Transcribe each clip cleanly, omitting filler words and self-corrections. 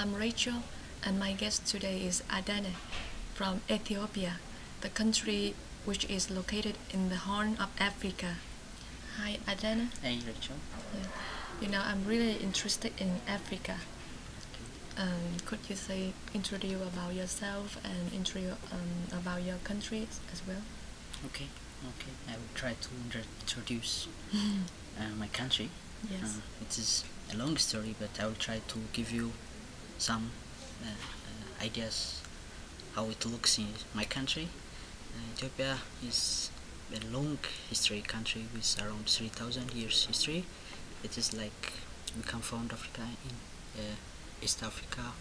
I'm Rachel, and my guest today is Adane from Ethiopia, the country which is located in the Horn of Africa. Hi, Adane. Hey, Rachel. Yeah. You know, I'm really interested in Africa. Could you introduce about yourself and introduce about your country as well? Okay. I will try to introduce my country. Yes. It is a long story, but I will try to give you some ideas how it looks in my country. Ethiopia is a long history country with around 3,000 years history. It is like we come from Africa in East Africa.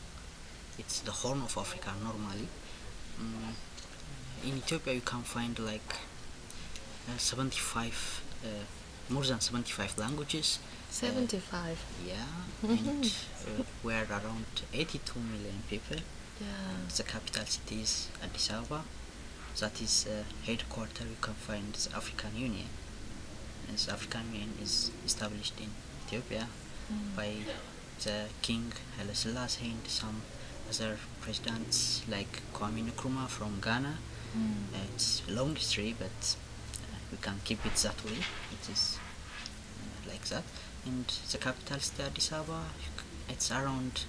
It's the Horn of Africa normally. In Ethiopia you can find like 75 more than 75 languages. 75. Yeah, and we're around 82 million people. Yeah. The capital city is Addis Ababa. That is headquarters. You can find the African Union. And the African Union is established in Ethiopia by the King Haile Selassie and some other presidents like Kwame Nkrumah from Ghana. It's a long history, but we can keep it that way. It is like that. And the capital city Addis Ababa, it's around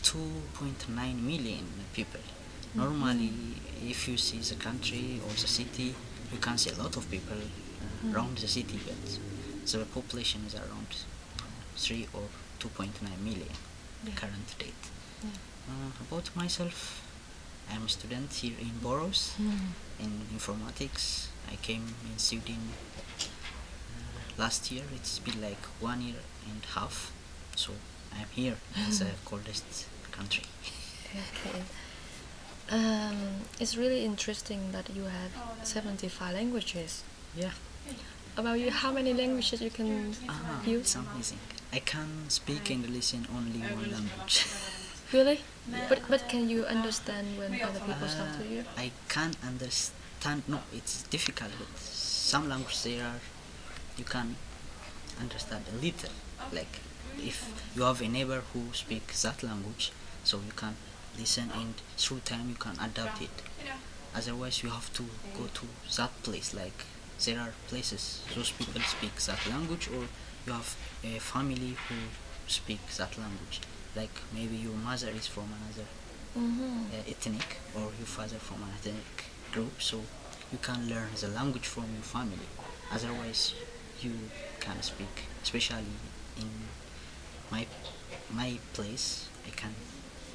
2.9 million people. Normally, if you see the country or the city, you can see a lot of people around the city, but the population is around 3 or 2.9 million current date. About myself, I'm a student here in Boros in informatics. I came in Sweden last year. It's been like 1 year and a half, so I'm here in the coldest country. Okay. It's really interesting that you have 75 languages. Yeah. About you, how many languages you can use? It's amazing. I can speak and listen only one language. Really? Yeah. But can you understand when other people talk to you? I can understand. No, it's difficult. But some languages you can understand a little. Like if you have a neighbor who speaks that language, so you can listen and through time you can adapt it. Otherwise you have to go to that place. Like there are places those people speak that language, or you have a family who speaks that language. Like maybe your mother is from another ethnic, or your father from an ethnic group, so you can learn the language from your family. Otherwise you can speak, especially in my place,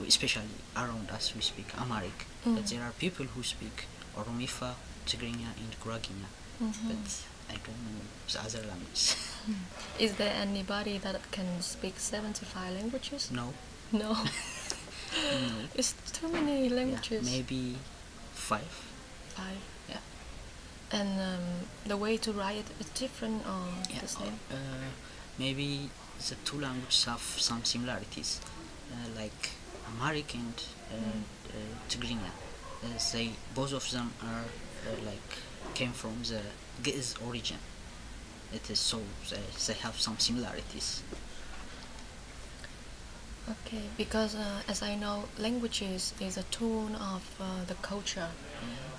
especially around us, we speak Amharic, but there are people who speak Oromifa, Tigrinya and Guraginya, but I don't know the other languages. Is there anybody that can speak 75 languages? No. No. No. It's too many languages. Yeah, maybe 5. 5. Yeah. And the way to write it is different or the same? Maybe the two languages have some similarities, like Amharic and Tigrinya. Both of them are came from the Ge'ez origin. It is so they have some similarities. Okay, because as I know, languages is a tool of the culture.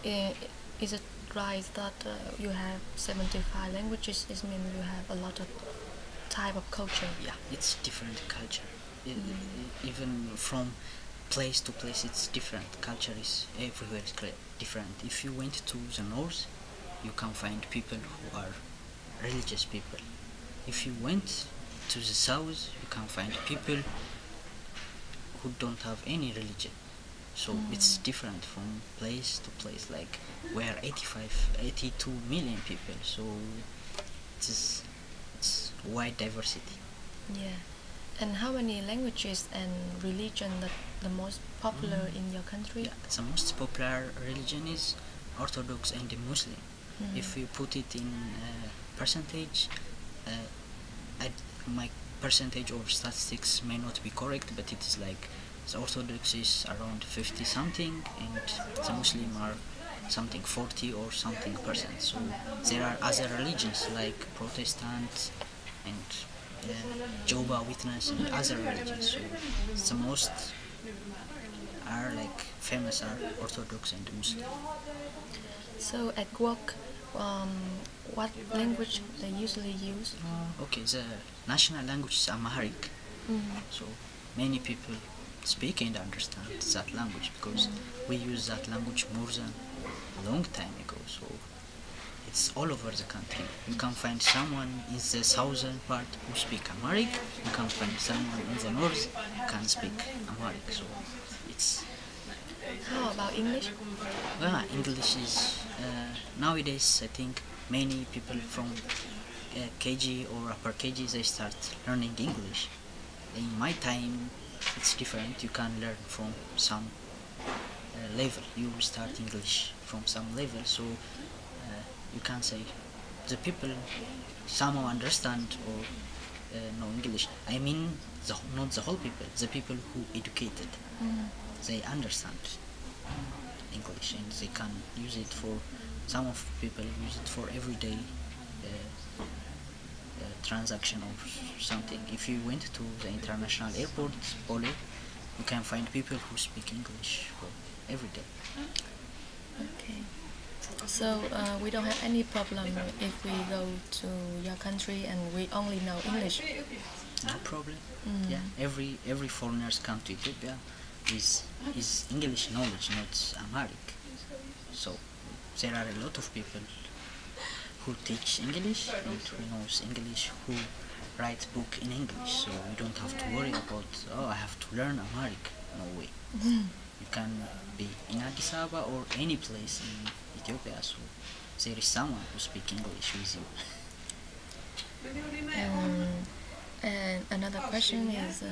Is it right that you have 75 languages? It means you have a lot of type of culture. Yeah, it's different culture. Even from place to place, it's different. Culture is everywhere is different. If you went to the north, you can find people who are religious people. If you went to the south, you can find people who don't have any religion. So it's different from place to place. Like we are 82 million people, so it's wide diversity. Yeah. And how many languages and religion that the most popular in your country? Yeah, the most popular religion is Orthodox and Muslim. If you put it in percentage, my percentage or statistics may not be correct, but it is like the Orthodox is around 50 something, and the Muslim are something 40 or something percent. So there are other religions like Protestant and Jehovah Witness and other religions. So the most are like famous are Orthodox and Muslim. So at work, um, what language they usually use? Okay, the national language is Amharic. So many people speak and understand that language because we use that language more than a long time ago. So it's all over the country. You can find someone in the southern part who speak Amharic. You can find someone in the north who can speak Amharic. So it's How about English? well, English is nowadays. I think many people from KG or upper KG they start learning English. In my time, it's different. You can learn from some level. You start English from some level, so you can say the people somehow understand or know English. I mean, not the whole people. The people who educated, they understand English and they can use it for. Some of people use it for everyday transaction or something. If you went to the international airport, Pole, you can find people who speak English for every day. Okay. So we don't have any problem if we go to your country and we only know English. No problem. Yeah, every foreigners come to Ethiopia with his English knowledge, not Amharic. So there are a lot of people who teach English and who knows English, who write book in English. So you don't have to worry about I have to learn Amharic. No way. You can be in Addis Ababa or any place in Ethiopia. So there is someone who speaks English with you. And another question is,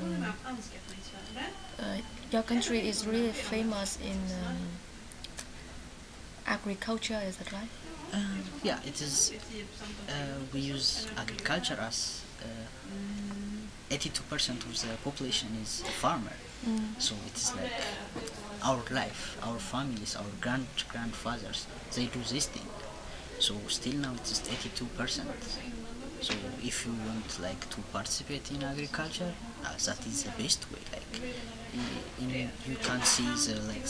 your country is really famous in agriculture, is that right? Yeah, it is. We use agriculture as 82% of the population is farmer. So it is like our life, our families, our grandfathers, they do this thing. So still now it is 82%. So if you want like to participate in agriculture, that is the best way. Like you can see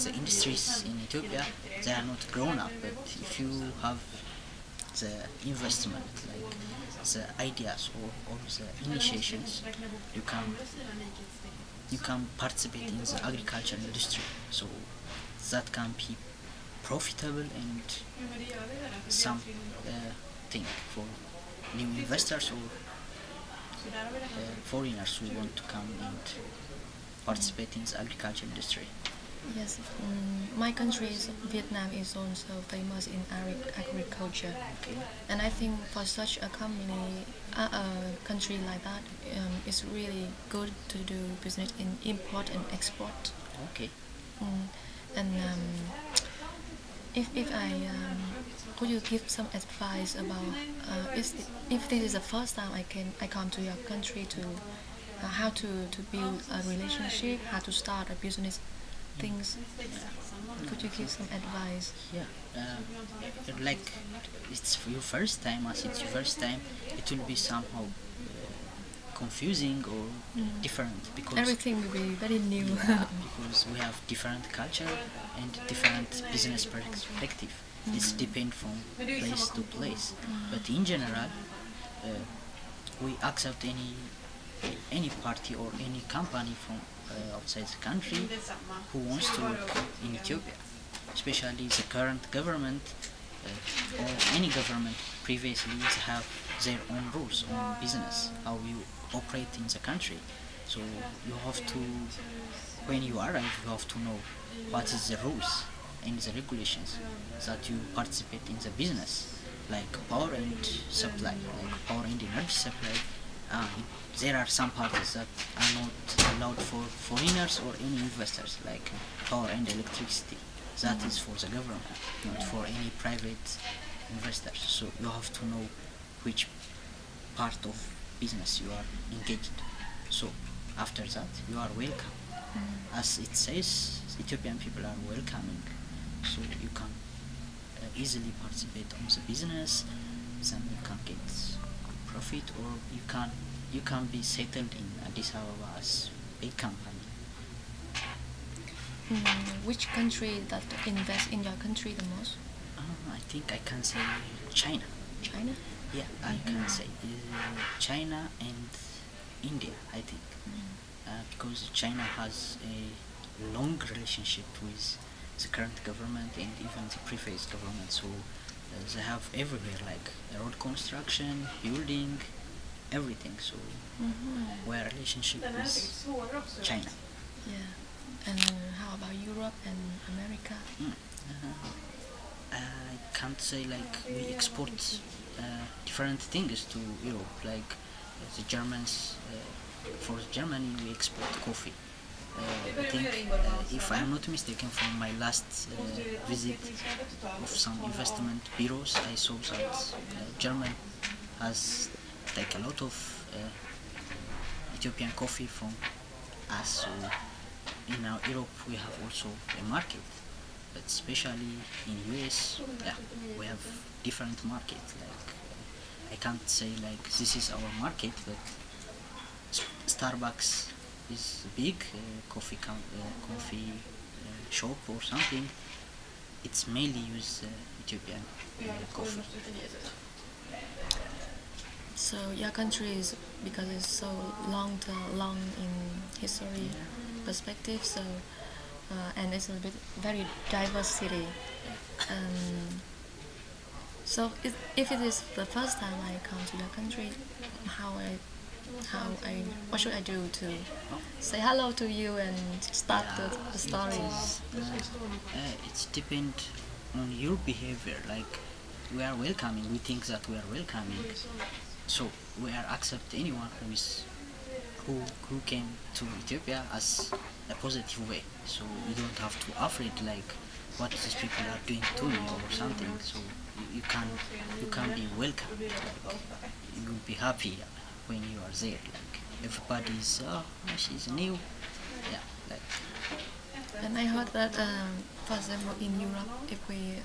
the industries in Ethiopia, they are not grown up. But if you have the investment, like the ideas or the initiations, you can participate in the agriculture industry. So that can be profitable and some thing for new investors or foreigners who want to come and participate in the agriculture industry. Yes, my country, Vietnam, is also famous in agriculture. Okay. And I think for such a country like that, it's really good to do business in import and export. Okay. And if I could you give some advice about if this is the first time I come to your country to how to build a relationship, how to start a business things? Could you give some advice? Yeah, like it's your first time, as it's your first time, it will be somehow confusing or different because Everything will be very new. because we have different culture and different business perspective. It's depend from place to place, but in general, we accept any party or any company from outside the country who wants to work in Ethiopia, especially the current government or any government previously have their own rules on business, how you operate in the country. So you have to, when you arrive, you have to know what is the rules and the regulations that you participate in the business, like power and supply, like power and energy supply. There are some parties that are not allowed for foreigners or any investors, like power and electricity. That is for the government, not for any private investors. So you have to know which part of business you are engaged. So after that, you are welcome. As it says, Ethiopian people are welcoming, so you can easily participate on the business. Then you can get profit, or you can you can be settled in Addis Ababa as big company. Which country that invest in your country the most? I think I can say China. China? Yeah, I can say China and India, I think. Because China has a long relationship with the current government and even the previous government, so they have everywhere, like road construction, building, everything, so we're relationship with China. Yeah. And how about Europe and America? I can't say like we export different things to Europe, like the Germans, for Germany we export coffee. I think, if I am not mistaken, from my last visit of some investment bureaus, I saw that German has like a lot of Ethiopian coffee from us. So in Europe we have also a market, but especially in US, yeah, we have different markets. Like I can't say like this is our market, but Starbucks is big coffee shop or something. It's mainly use Ethiopian coffee. So your country is, because it's so long in history perspective, so and it's a bit very diverse city. So if it is the first time I come to your country, what should I do to say hello to you and start the story? It's depend on your behavior. Like we are welcoming, we think that we are welcoming, so we are accept anyone who came to Ethiopia as a positive way. So you don't have to afraid like what these people are doing to you or something. So you can be welcome. Like you will be happy when you are there. Like everybody is she's new. Yeah, like. And I heard that, for example, in Europe, if we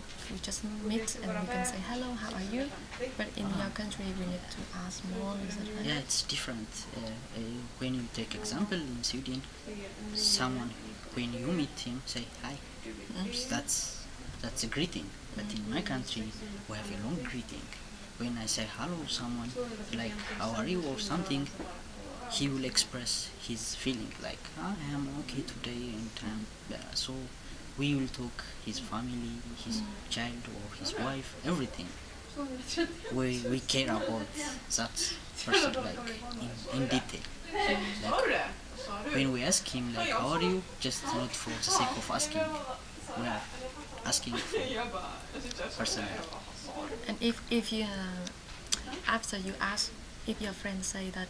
just meet and we can say hello, how are you? But in your country, we need to ask more. Is that right? Yeah, it's different. When you take example in Sweden, someone when you meet him say hi. That's a greeting. But in my country, we have a long greeting. When I say hello someone, like how are you or something, he will express his feeling like I am okay today, and so we will talk his family, his child or his wife, everything. We care about that person like in detail. Like, when we ask him like how are you, just not for the sake of asking, we are asking for personal. And if you after you ask, if your friend say that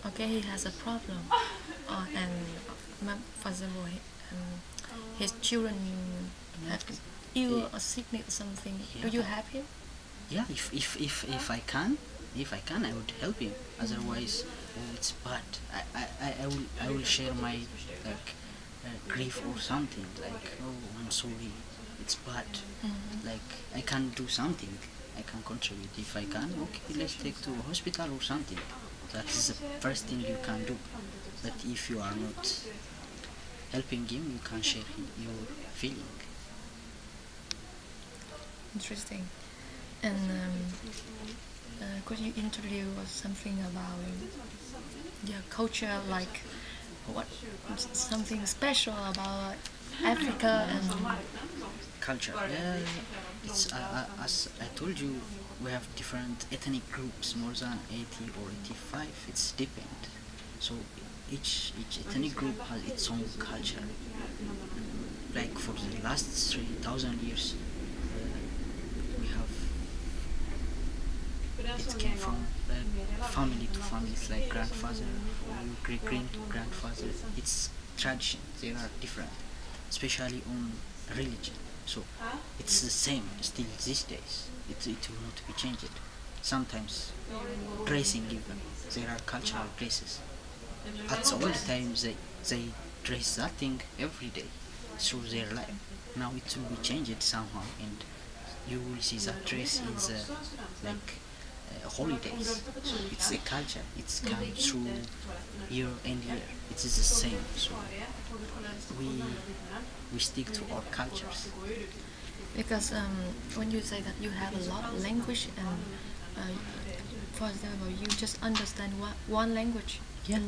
okay, he has a problem, and for example his children have ill or sickness or something, do you help him? Yeah, if I can, I would help him. Otherwise, it's bad. I will share my like grief or something. Like I'm sorry, it's bad. Like I can do something. I can contribute. If I can, okay, let's take to a hospital or something. That is the first thing you can do. But if you are not helping him, you can share your feeling. Interesting. And could you introduce something about your culture, like what something special about Africa and Culture? It's as I told you, we have different ethnic groups, more than 80 or 85. It's depend. So each ethnic group has its own culture. Like for the last 3,000 years, we have it came from family to family. It's like grandfather or great grandfather. It's tradition. They are different, especially on religion. So it's the same still these days. It will not be changed. Sometimes dressing even. There are cultural dresses. At all times they dress that thing every day through their life. Now it will be changed somehow, and you will see that dress in the like holidays. So it's a culture. It's come through year and year. It is the same. So we stick to our cultures. Because when you say that you have a lot of language and for example you just understand one language Yeah.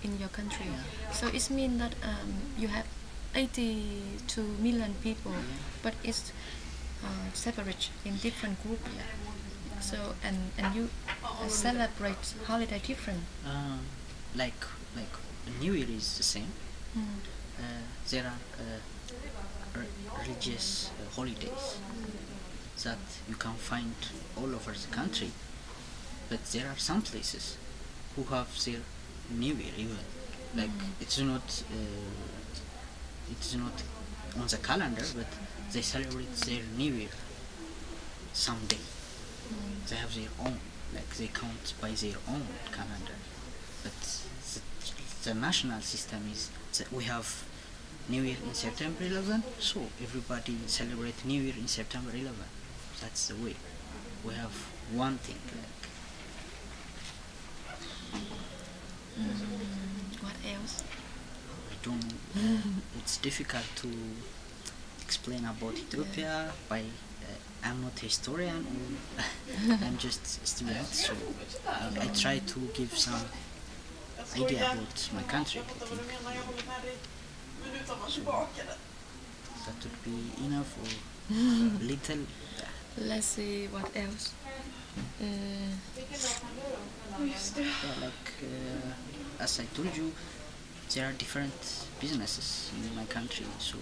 in your country, so it means that you have 82 million people, but it's separate in different groups. So and you celebrate holiday different. Like New Year is the same. There are religious holidays that you can find all over the country, but there are some places who have their New Year even. Like it's not on the calendar, but they celebrate their New Year someday. They have their own, like they count by their own calendar. But the national system is that we have New Year in September 11, so everybody celebrate New Year in September 11. That's the way. We have one thing. Like What else? I don't. It's difficult to explain about Ethiopia by. I'm not a historian, or I'm just a student, so I try to give some idea about my country. I think so that would be enough or little. Let's see what else. As I told you, there are different businesses in my country, so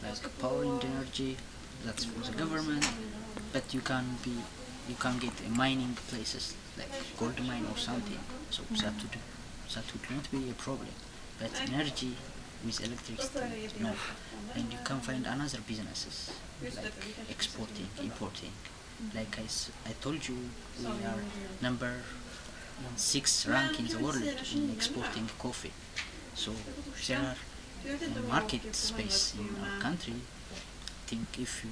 like power and energy, that's for the government, but you can get a mining places like gold mine or something, so that would not be a problem. But energy with electricity, no. And you can find another businesses like exporting, importing. Like I told you, we are number 6 rank in the world in exporting coffee. So there are market space in our country. I think if you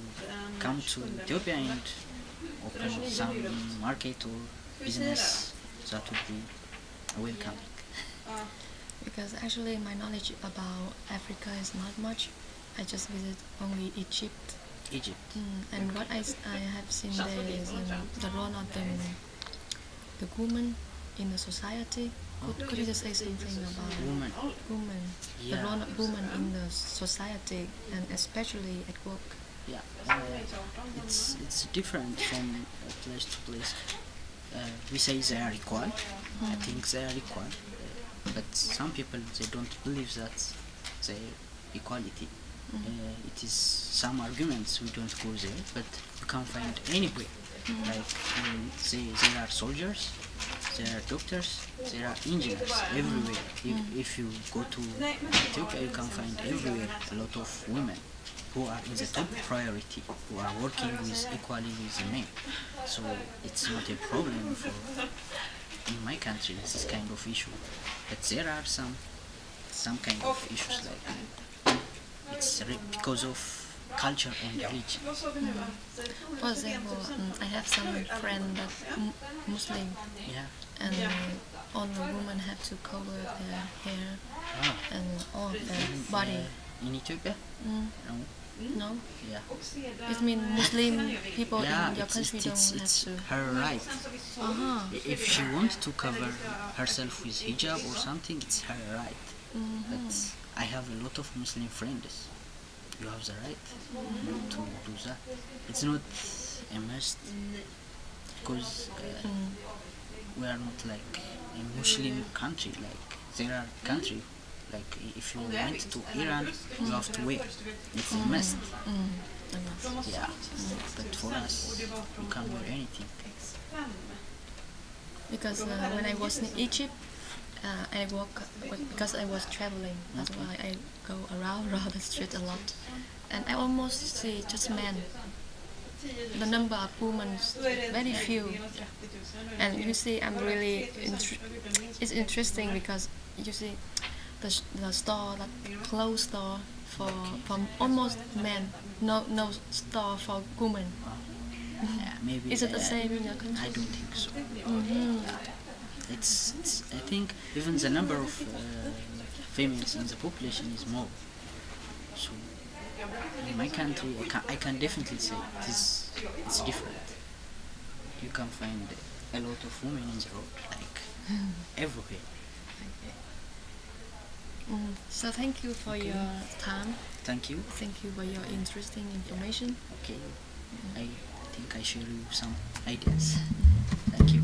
come to Ethiopia and open some market or business, that would be welcoming. Because actually my knowledge about Africa is not much. I just visit only Egypt. Egypt. And what I have seen there is the role of the woman in the society. Could you just say something about Woman. The role of woman in the society and especially at work? Yeah, it's different from place to place. We say they are equal. I think they are equal, but some people they don't believe that they equality. It is some arguments we don't go there, but you can find anywhere. Like there are soldiers, there are doctors, there are engineers everywhere. If you go to Ethiopia, you can find everywhere a lot of women who are in the top priority, who are working with equally with the men. So it's not a problem for in my country this kind of issue. But there are some kind of issues like it's because of culture and religion. For example, I have some friend that Muslim, Yeah. and all the women have to cover their hair and all of their body. In Ethiopia? No. No, Yeah. it means Muslim people Yeah, in your country don't have it's to. her right. If she wants to cover herself with hijab or something, it's her right. But I have a lot of Muslim friends. You have the right to do that. It's not a must because we are not like a Muslim country. Like there are country like if you went to Iran, you have to wear. It's a must. Yeah, but for us, you can't wear anything. Because when I was in Egypt, I walk because I was traveling. That's why I go around the street a lot, and I almost see just men. The number of women is very few, and you see, I'm really. It's interesting because you see the store, the clothes store for almost men. No store for women. Yeah, maybe. Is it the same in your country? I don't think so. Mm-hmm. It's. I think even the number of females in the population is more. So in my country, I can definitely say it's different. You can find a lot of women in the road, like everywhere. So thank you for your time. Thank you. Thank you for your interesting information. Okay. I think I share you some ideas. Thank you.